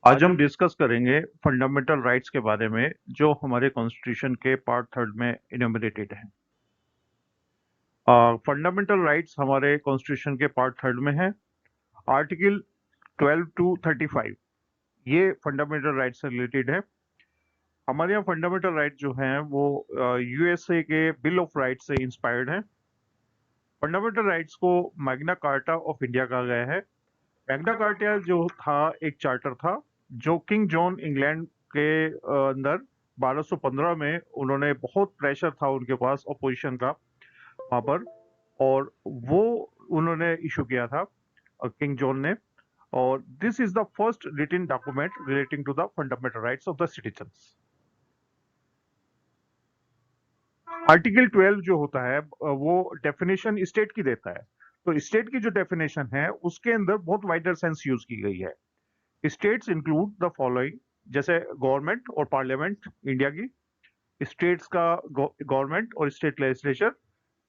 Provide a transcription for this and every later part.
आज हम डिस्कस करेंगे फंडामेंटल राइट्स के बारे में जो हमारे कॉन्स्टिट्यूशन के पार्ट थर्ड में इनोमिनेटेड है। फंडामेंटल राइट्स हमारे कॉन्स्टिट्यूशन के पार्ट थर्ड में है। आर्टिकल 12 टू 35 ये फंडामेंटल राइट्स से रिलेटेड है। हमारे यहाँ फंडामेंटल राइट जो हैं वो यूएसए के बिल ऑफ राइट्स से इंस्पायर्ड हैं। फंडामेंटल राइट्स को मैग्ना कार्टा ऑफ इंडिया कहा गया है। मैग्ना कार्टा जो था एक चार्टर था जो किंग जॉन इंग्लैंड के अंदर 1215 में उन्होंने बहुत प्रेशर था उनके पास अपोजिशन का वहां पर, और वो उन्होंने इशू किया था किंग जॉन ने। और this is the first written document relating to the fundamental rights of the citizens. Article 12 जो होता है वो डेफिनेशन स्टेट की देता है। तो स्टेट की जो डेफिनेशन है उसके अंदर बहुत वाइडर सेंस यूज की गई है। स्टेट्स इंक्लूड द फॉलोइंग, जैसे गवर्नमेंट और पार्लियामेंट इंडिया की, स्टेट्स का गवर्नमेंट और स्टेट लेजिस्लेचर,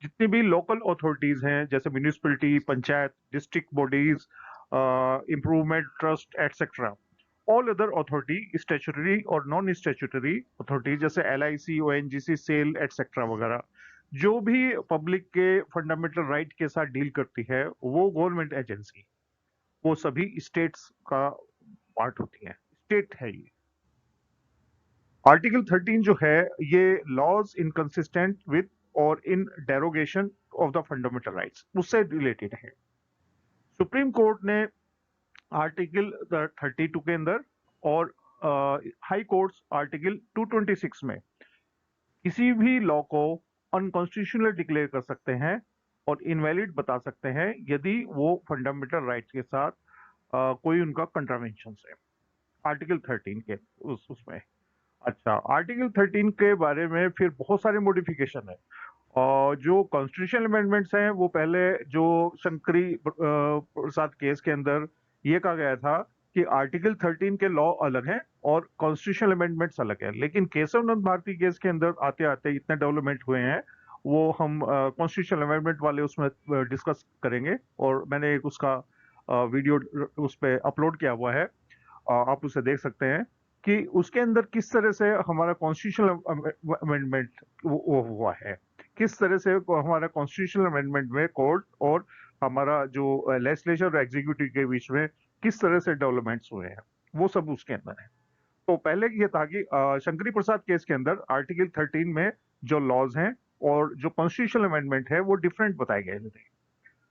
जितनी भी लोकल अथॉरिटीज हैं जैसे municipality, panchayat, district bodies, improvement trust etcetera. All other authority, statutory और नॉन स्टैट्यूटरी अथॉरिटी जैसे LIC, ONGC, सेल एटसेट्रा वगैरह, जो भी पब्लिक के फंडामेंटल राइट के साथ डील करती है वो गवर्नमेंट एजेंसी, वो सभी स्टेट्स का पार्ट होती है। स्टेट है ये। आर्टिकल 13 जो है ये लॉज इनकंसिस्टेंट विद और in derogation of the fundamental rights उससे रिलेटेड है। सुप्रीम कोर्ट ने आर्टिकल 32 के अंदर और हाई कोर्ट्स आर्टिकल 226 में किसी भी लॉ को अनकॉन्स्टिट्यूशनल डिक्लेयर कर सकते हैं और इनवैलिड बता सकते हैं यदि वो फंडामेंटल राइट्स के साथ कोई उनका कंट्रावेंशन है। आर्टिकल 13 के उसमें। अच्छा, आर्टिकल 13 के बारे में फिर बहुत सारे मॉडिफिकेशन है। और जो कॉन्स्टिट्यूशनल अमेंडमेंट्स हैं वो पहले जो शंकरी प्रसाद केस के अंदर ये कहा गया था कि आर्टिकल 13 के लॉ अलग हैं और कॉन्स्टिट्यूशनल अमेंडमेंट्स अलग है, लेकिन केशव नंद भारती केस के अंदर आते आते इतने डेवलपमेंट हुए हैं, वो हम कॉन्स्टिट्यूशनल अमेंडमेंट वाले उसमें डिस्कस करेंगे। और मैंने एक उसका वीडियो उस पर अपलोड किया हुआ है, आप उसे देख सकते हैं कि उसके अंदर किस तरह से हमारा कॉन्स्टिट्यूशनल अमेंडमेंट वो हुआ है, किस तरह से हमारा कॉन्स्टिट्यूशनल अमेंडमेंट में कोर्ट और हमारा जो लेजिस्लेचर और एग्जीक्यूटिव के बीच में किस तरह से डेवलपमेंट्स हुए हैं, वो सब उसके अंदर है। तो पहले ये था कि शंकरी प्रसाद केस के अंदर आर्टिकल 13 में जो लॉज हैं और जो कॉन्स्टिट्यूशनल अमेंडमेंट है वो डिफरेंट बताए गए थे।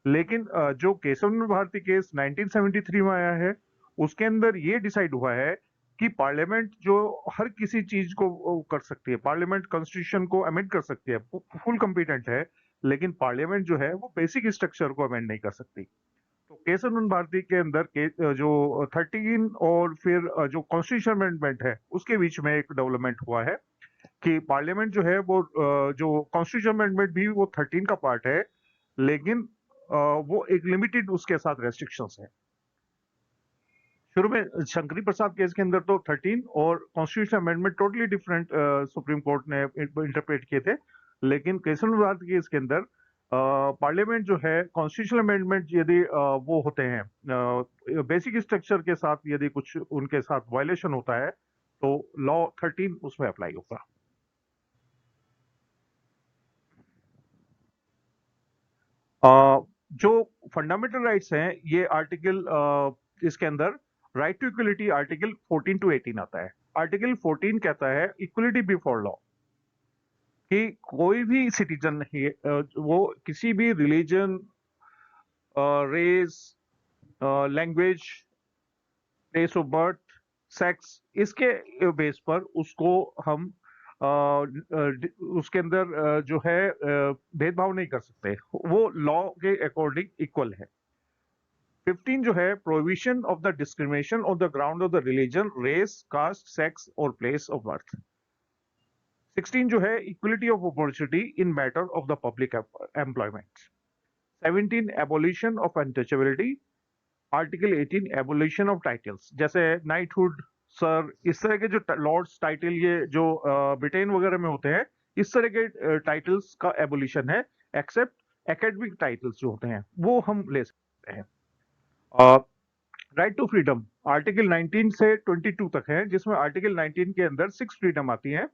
लेकिन जो केशव भारती केस 1973 में आया है उसके अंदर ये डिसाइड हुआ है कि पार्लियामेंट जो हर किसी चीज को कर सकती है, पार्लियामेंट कॉन्स्टिट्यूशन को अमेंड कर सकती है, फुल कॉम्पिटेंट है, लेकिन पार्लियामेंट जो है वो बेसिक स्ट्रक्चर को अमेंड नहीं कर सकती। तो केशव भारती के अंदर जो 13 और फिर जो कॉन्स्टिट्यूशन अमेंडमेंट है उसके बीच में एक डेवलपमेंट हुआ है कि पार्लियामेंट जो है वो जो कॉन्स्टिट्यूशन अमेंडमेंट भी वो 13 का पार्ट है, लेकिन वो एक लिमिटेड उसके साथ रेस्ट्रिक्शंस है। शुरू में शंकरी प्रसाद केस के अंदर तो 13 और constitution amendment totally different supreme Court ने इंटरप्रेट किए थे, लेकिन केशव भारती केस के अंदर पार्लियामेंट जो है कॉन्स्टिट्यूशनल अमेंडमेंट यदि वो होते हैं बेसिक स्ट्रक्चर के साथ, यदि कुछ उनके साथ वायलेशन होता है तो लॉ 13 उसमें अप्लाई होगा। जो फंडामेंटल राइट्स हैं ये आर्टिकल इसके अंदर right to equality article 14 to 18 आता है। आर्टिकल 14 कहता है इक्वलिटी बिफोर लॉ, कि कोई भी सिटीजन नहीं वो किसी भी religion, race, language, place of birth, sex, इसके बेस पर उसको हम उसके अंदर जो है भेदभाव नहीं कर सकते, वो लॉ के अकॉर्डिंग इक्वल है। 15 जो है provision of the discrimination on the ground of the religion, race, caste, sex और प्लेस ऑफ बर्थ। 16 जो है equality of opportunity in matter of the public employment. 17 abolition of untouchability. Article 18 abolition of titles, जैसे knighthood, sir, इस तरह के जो Lord's title ये जो ब्रिटेन वगैरह में होते हैं, इस तरह के टाइटल्स का एबोलिशन है, एक्सेप्ट एकेडमिक टाइटल्स जो होते हैं वो हम ले सकते हैं। राइट टू फ्रीडम, आर्टिकल 19 से 22 तक है, जिसमें आर्टिकल 19 के अंदर 6 फ्रीडम आती हैं,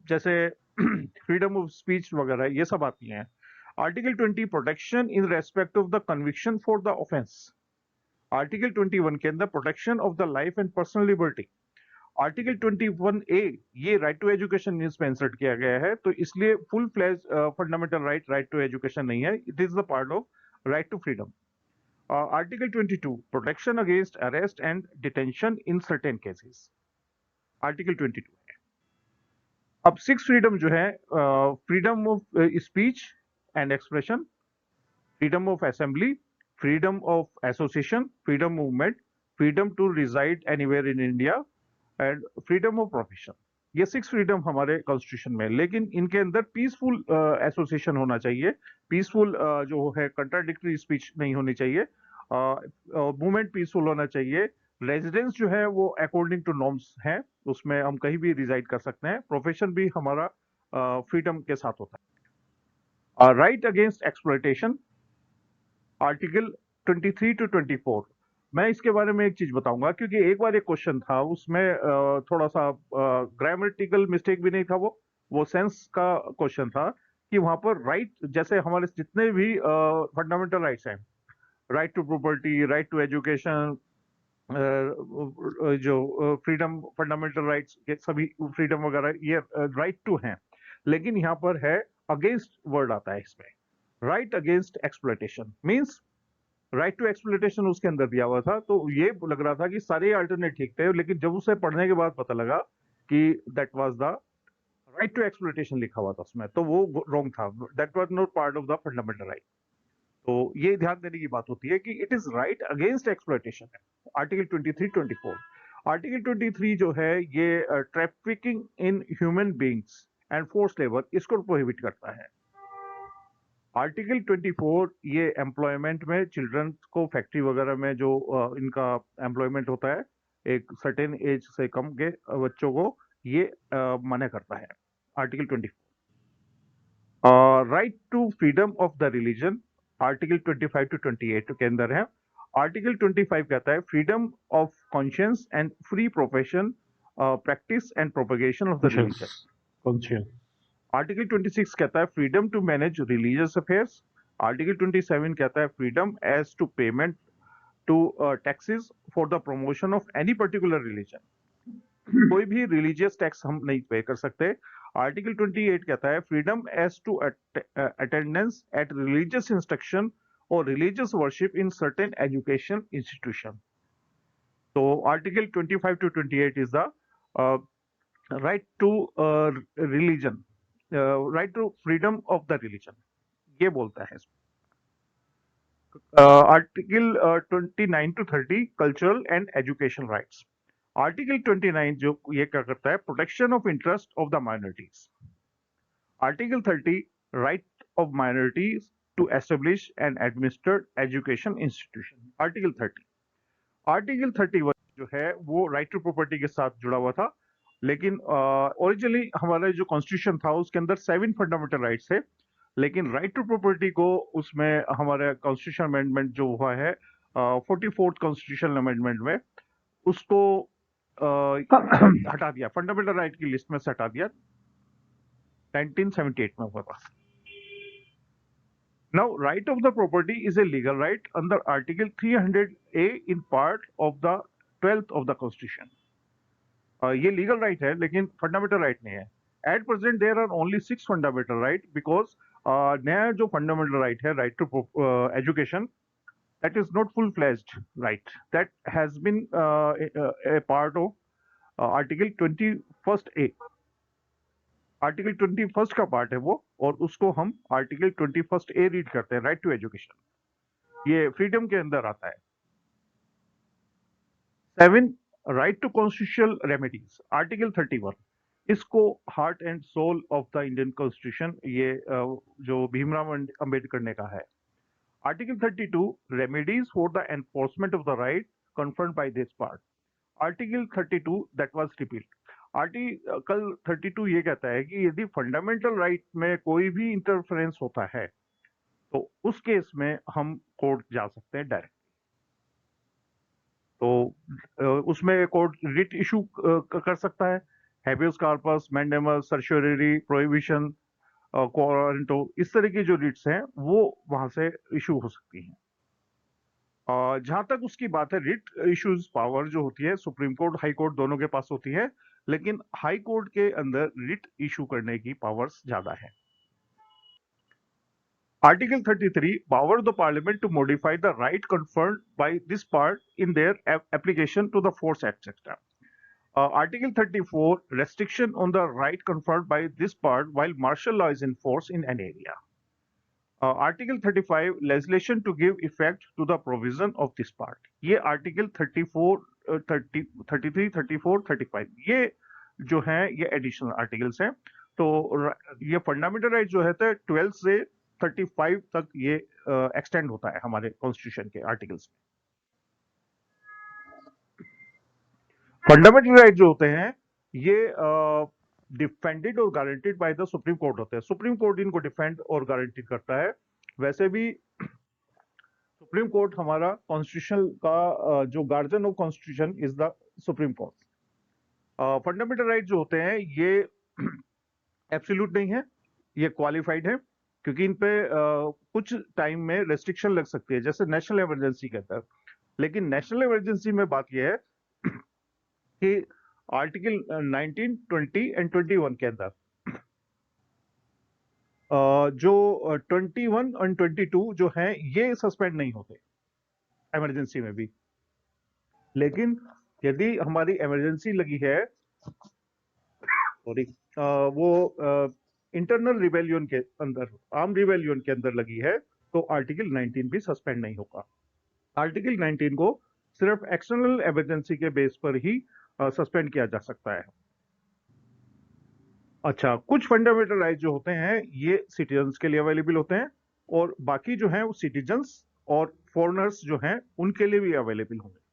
जैसे फ्रीडम ऑफ स्पीच वगैरह ये सब आती हैं। Article 20 protection in respect of the conviction for the offence. Article 21 के अंदर protection of the life and personal liberty. Article 21A ये राइट टू एजुकेशन मीन्स में इंसर्ट किया गया है, तो इसलिए full fledge fundamental right to education नहीं है, it is the part of right to freedom. Article 22 protection against arrest and detention in certain cases, article 22 है। अब 6 फ्रीडम जो है, freedom of speech and expression, freedom of assembly, freedom of association, freedom movement, freedom to reside anywhere in India and freedom of profession. ये 6 freedom हमारे constitution में, लेकिन इनके अंदर पीसफुल एसोसिएशन होना चाहिए, पीसफुल जो है कंट्राडिक्टरी स्पीच नहीं होनी चाहिए, मूवमेंट पीसफुल होना चाहिए, रेजिडेंस जो है वो अकॉर्डिंग टू नॉर्म्स है, उसमें हम कहीं भी रिजाइड कर सकते हैं, प्रोफेशन भी हमारा फ्रीडम के साथ होता है। Right against exploitation, article 23 to 24। मैं इसके बारे में एक चीज बताऊंगा, क्योंकि एक बार एक क्वेश्चन था उसमें थोड़ा सा ग्रामेटिकल मिस्टेक भी नहीं था, वो सेंस का क्वेश्चन था कि वहां पर राइट, जैसे हमारे जितने भी फंडामेंटल राइट्स हैं, right to property, right to education, जो फ्रीडम फंडामेंटल राइट्स के सभी फ्रीडम वगैरह ये राइट टू हैं, लेकिन यहाँ पर है अगेंस्ट वर्ड आता है इसमें, right against exploitation means right to exploitation उसके अंदर दिया हुआ था, तो ये लग रहा था कि सारे अल्टरनेट ठीक थे, लेकिन जब उसे पढ़ने के बाद पता लगा कि that was the right to exploitation लिखा हुआ था उसमें, तो वो रॉन्ग था, that was not part of the fundamental right. तो ये ध्यान देने की बात होती है कि it is right against exploitation है, आर्टिकल 23 24। आर्टिकल 23 जो है ये trafficking in human beings and force labour इसको प्रोहिबिट करता है। आर्टिकल 24 ये एम्प्लॉयमेंट में चिल्ड्रन को फैक्ट्री वगैरह में जो इनका एम्प्लॉयमेंट होता है एक सर्टेन एज से कम के बच्चों को, ये मना करता है article 24। Right to freedom of the religion, article 25 to 28 के अंदर है। आर्टिकल 25 कहता है freedom of conscience and free profession, practice and propagation of the religion. conscience. Article 26 कहता है freedom to manage religious affairs. Article 27 कहता है freedom as to payment to taxes for the promotion of any particular religion. कोई भी religious tax हम नहीं पे कर सकते। आर्टिकल 28 कहता है freedom as to attendance at religious instruction और religious worship in certain education institution. तो article 25 to 28 is the right to religion, right to freedom of the religion, ये बोलता है। Article 29 to 30 cultural and education rights. Article 29 जो ये क्या करता है, protection of interest of the minorities. Article 30 right of minorities to establish and administer education institution. Article 30। Article 31 जो है वो राइट टू प्रॉपर्टी के साथ जुड़ा हुआ था, लेकिन ओरिजिनली हमारा जो कॉन्स्टिट्यूशन था उसके अंदर 7 फंडामेंटल राइट्स थे, लेकिन राइट टू प्रॉपर्टी को उसमें हमारे कॉन्स्टिट्यूशन अमेंडमेंट जो हुआ है 44th कॉन्स्टिट्यूशन अमेंडमेंट में, उसको हटा दिया, फंडामेंटल राइट की लिस्ट में से हटा दिया, 1978 में हुआ था। Now, right of the property is a legal right under Article 300A in part of the 12th of the Constitution. ये लीगल राइट है, लेकिन फंडामेंटल राइट नहीं है। At present there are only 6 fundamental right, because नया जो fundamental right है, right to education, that is not full-fledged right, that has been a part of article 21A। Article 21 का part है वो, और उसको हम आर्टिकल 21A रीड करते हैं, राइट टू एजुकेशन, ये फ्रीडम के अंदर आता है। 7 right to constitutional remedies, article 31, इसको heart and soul of the Indian constitution, ये जो भीमराव अंबेडकर ने कहा है। Article 32 remedies for the enforcement of the right confirmed by this part. Article 32 that was repealed. Article 32 ये कहता है कि यदि फंडामेंटल राइट में कोई भी इंटरफेरेंस होता है तो उस केस में हम कोर्ट जा सकते हैं डायरेक्ट। तो उसमें कोर्ट रिट इशू कर सकता है, habeas corpus, mandamus, certiorari, prohibition, quo warranto, इस तरह की जो रिट्स हैं वो वहां से इशू हो सकती हैं। जहां तक उसकी बात है, रिट इश्यूज पावर जो होती है सुप्रीम कोर्ट, हाई कोर्ट दोनों के पास होती है, लेकिन हाई कोर्ट के अंदर रिट इशू करने की पावर्स ज्यादा है। Article 33 power the parliament to modify the right conferred by this part in their application to the force, etc. Article 34 restriction on the right conferred by this part while martial law is in force in an area. Article 35 legislation to give effect to the provision of this part. ये Article 34, 33, 34, 35 ये जो है ये additional articles हैं। तो ये fundamental right जो है 12 से 35 तक ये एक्सटेंड होता है हमारे कॉन्स्टिट्यूशन के आर्टिकल्स में। फंडामेंटल राइट जो होते हैं ये डिफेंडेड और guaranteed by the supreme court होते हैं। सुप्रीम कोर्ट इनको डिफेंड और गारंटीड करता है। वैसे भी सुप्रीम कोर्ट हमारा कॉन्स्टिट्यूशन का जो guardian of constitution is the supreme court. Fundamental right जो होते हैं ये एब्सोल्यूट नहीं है, ये क्वालिफाइड है, क्योंकि इन पे कुछ टाइम में रेस्ट्रिक्शन लग सकती है, जैसे नेशनल इमरजेंसी के अंदर। लेकिन नेशनल इमरजेंसी में बात यह है कि आर्टिकल 19, 20 एंड 21 के अंदर जो 21 और 22 जो है ये सस्पेंड नहीं होते इमरजेंसी में भी। लेकिन यदि हमारी इमरजेंसी लगी है, सॉरी, वो इंटरनल रिबेलियन के अंदर, आर्म रिबेलियन के अंदर लगी है, तो आर्टिकल 19 भी सस्पेंड नहीं होगा। आर्टिकल 19 को सिर्फ एक्सटर्नल इमरजेंसी के बेस पर ही सस्पेंड किया जा सकता है। अच्छा, कुछ फंडामेंटल राइट जो होते हैं ये सिटीजन्स के लिए अवेलेबल होते हैं, और बाकी जो है वो सिटीजन्स और फॉरेनर्स जो हैं उनके लिए भी अवेलेबल होंगे।